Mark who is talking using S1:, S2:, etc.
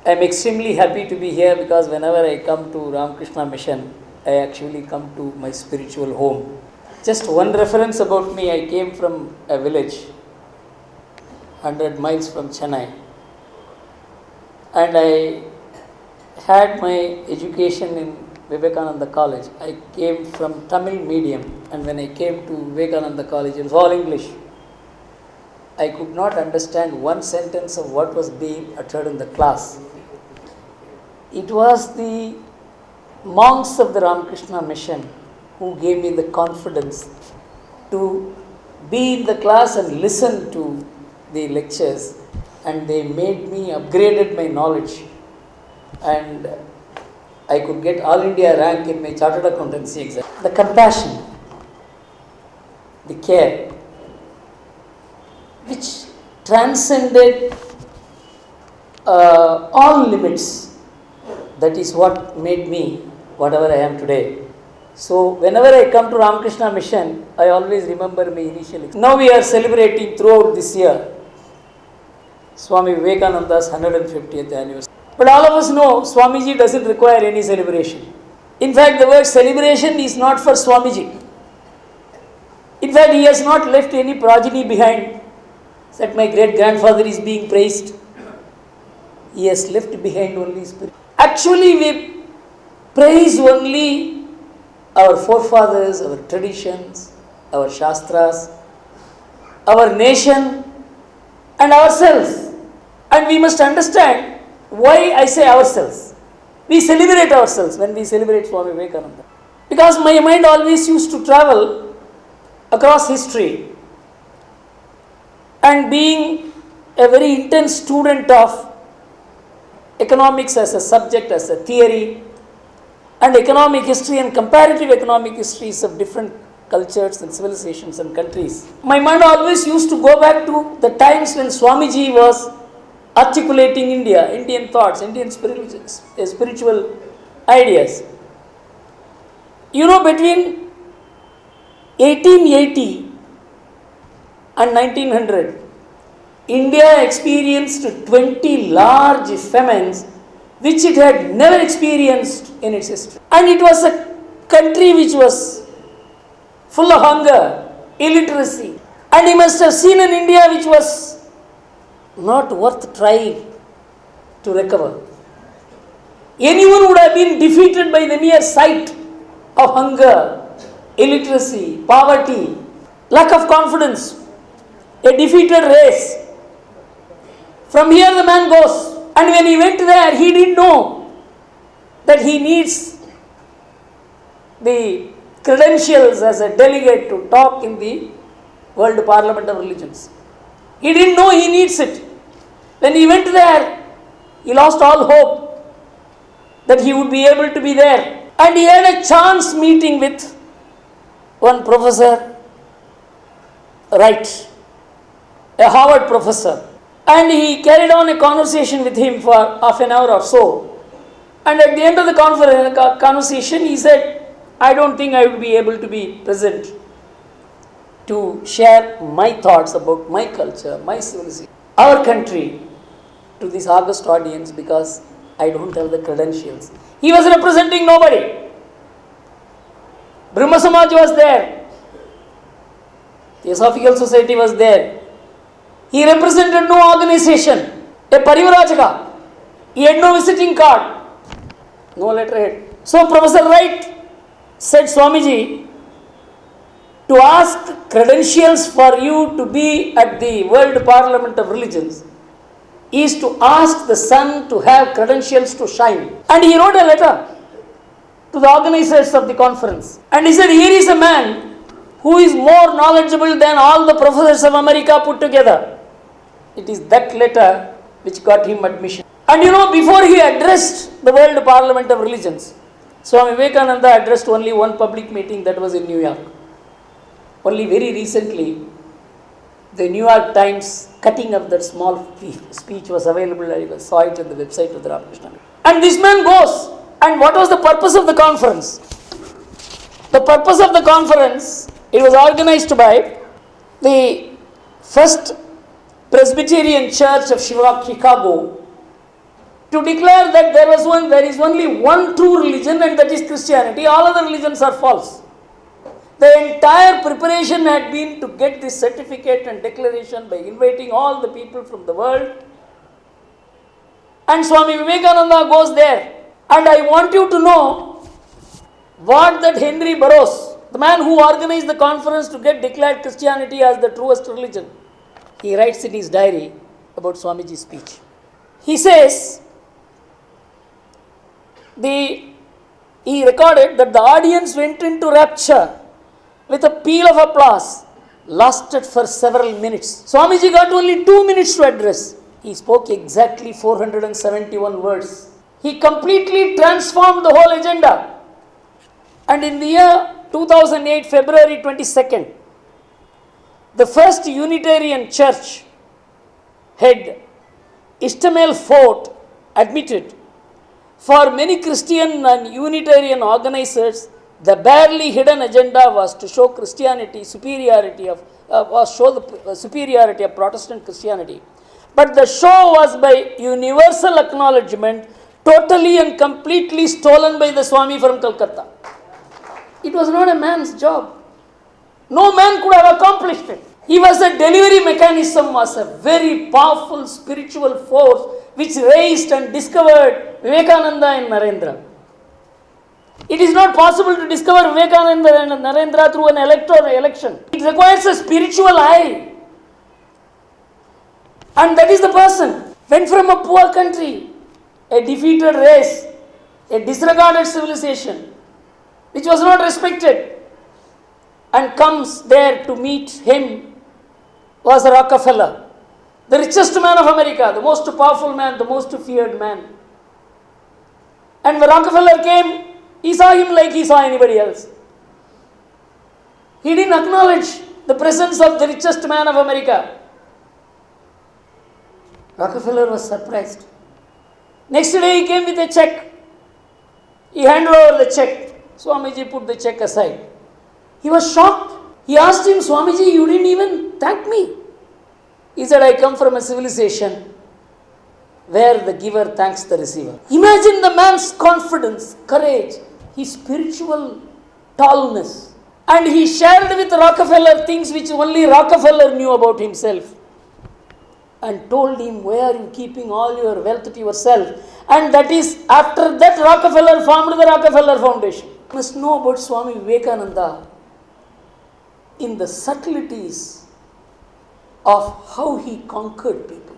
S1: I am extremely happy to be here because whenever I come to Ramakrishna Mission, I actually come to my spiritual home. Just one reference about me, I came from a village 100 miles from Chennai, and I had my education in Vivekananda College. I came from Tamil medium, and when I came to Vivekananda College, it was all English. I could not understand one sentence of what was being uttered in the class. It was the monks of the Ramakrishna Mission who gave me the confidence to be in the class and listen to the lectures, and they made me upgraded my knowledge, and I could get all India rank in my chartered accountancy exam. The compassion, the care, which transcended all limits. That is what made me whatever I am today. So whenever I come to Ramakrishna Mission, I always remember my initial experience. Now we are celebrating throughout this year Swami Vivekananda's 150th anniversary. But all of us know Swamiji doesn't require any celebration. In fact, the word celebration is not for Swamiji. In fact, he has not left any progeny behind. That my great grandfather is being praised. He has left behind only spirit. Actually, we praise only our forefathers, our traditions, our shastras, our nation, and ourselves. And we must understand why I say ourselves. We celebrate ourselves when we celebrate Swami Vivekananda. Because my mind always used to travel across history. And being a very intense student of economics as a subject, as a theory, and economic history and comparative economic histories of different cultures and civilizations and countries, my mind always used to go back to the times when Swamiji was articulating India, Indian thoughts, Indian spiritual ideas. You know, between 1880 and 1900, India experienced 20 large famines which it had never experienced in its history. And it was a country which was full of hunger, illiteracy. And he must have seen an India which was not worth trying to recover. Anyone would have been defeated by the mere sight of hunger, illiteracy, poverty, lack of confidence, a defeated race. From here the man goes, and when he went there, he didn't know that he needs the credentials as a delegate to talk in the World Parliament of Religions. He didn't know he needs it. When he went there, he lost all hope that he would be able to be there. And he had a chance meeting with one Professor Wright, a Harvard professor. And he carried on a conversation with him for half an hour or so. And at the end of the conversation, he said, I don't think I will be able to be present to share my thoughts about my culture, my civilization, our country to this august audience because I don't have the credentials. He was representing nobody. Brahma Samaj was there. Theosophical Society was there. He represented no organization, a Parivarajaka. He had no visiting card, no letterhead. So Professor Wright said, Swamiji, to ask credentials for you to be at the World Parliament of Religions is to ask the sun to have credentials to shine. And he wrote a letter to the organizers of the conference. And he said, here is a man who is more knowledgeable than all the professors of America put together. It is that letter which got him admission. And you know, before he addressed the World Parliament of Religions, Swami Vivekananda addressed only one public meeting, that was in New York. Only very recently, the New York Times cutting of that small speech was available. I saw it on the website of the Ramakrishna. And this man goes, and what was the purpose of the conference? The purpose of the conference, it was organized by the First Presbyterian Church of Chicago to declare that there is only one true religion, and that is Christianity. All other religions are false. The entire preparation had been to get this certificate and declaration by inviting all the people from the world. And Swami Vivekananda goes there. And I want you to know what that Henry Burroughs, the man who organized the conference to get declared Christianity as the truest religion, he writes in his diary about Swamiji's speech. He says, he recorded that the audience went into rapture with a peal of applause, lasted for several minutes. Swamiji got only 2 minutes to address. He spoke exactly 471 words. He completely transformed the whole agenda. And in the year 2008, February 22nd, the first Unitarian church head, Ishmael Fort, admitted, for many Christian and Unitarian organizers, the barely hidden agenda was to show Christianity superiority of Protestant Christianity. But the show was by universal acknowledgement, totally and completely stolen by the Swami from Calcutta. It was not a man's job. No man could have accomplished it. He was a delivery mechanism, was a very powerful spiritual force which raised and discovered Vivekananda and Narendra. It is not possible to discover Vivekananda and Narendra through an election. It requires a spiritual eye. And that is the person. Went from a poor country, a defeated race, a disregarded civilization, which was not respected, and comes there to meet him was Rockefeller, the richest man of America, the most powerful man, the most feared man. And when Rockefeller came, he saw him like he saw anybody else. He didn't acknowledge the presence of the richest man of America. Rockefeller was surprised. Next day he came with a check. He handed over the check. Swamiji put the check aside. He was shocked. He asked him, Swamiji, you didn't even thank me. He said, I come from a civilization where the giver thanks the receiver. Imagine the man's confidence, courage, his spiritual tallness. And he shared with Rockefeller things which only Rockefeller knew about himself. And told him, why are you keeping all your wealth to yourself? And that is, after that Rockefeller formed the Rockefeller Foundation. You must know about Swami Vivekananda in the subtleties of how he conquered people.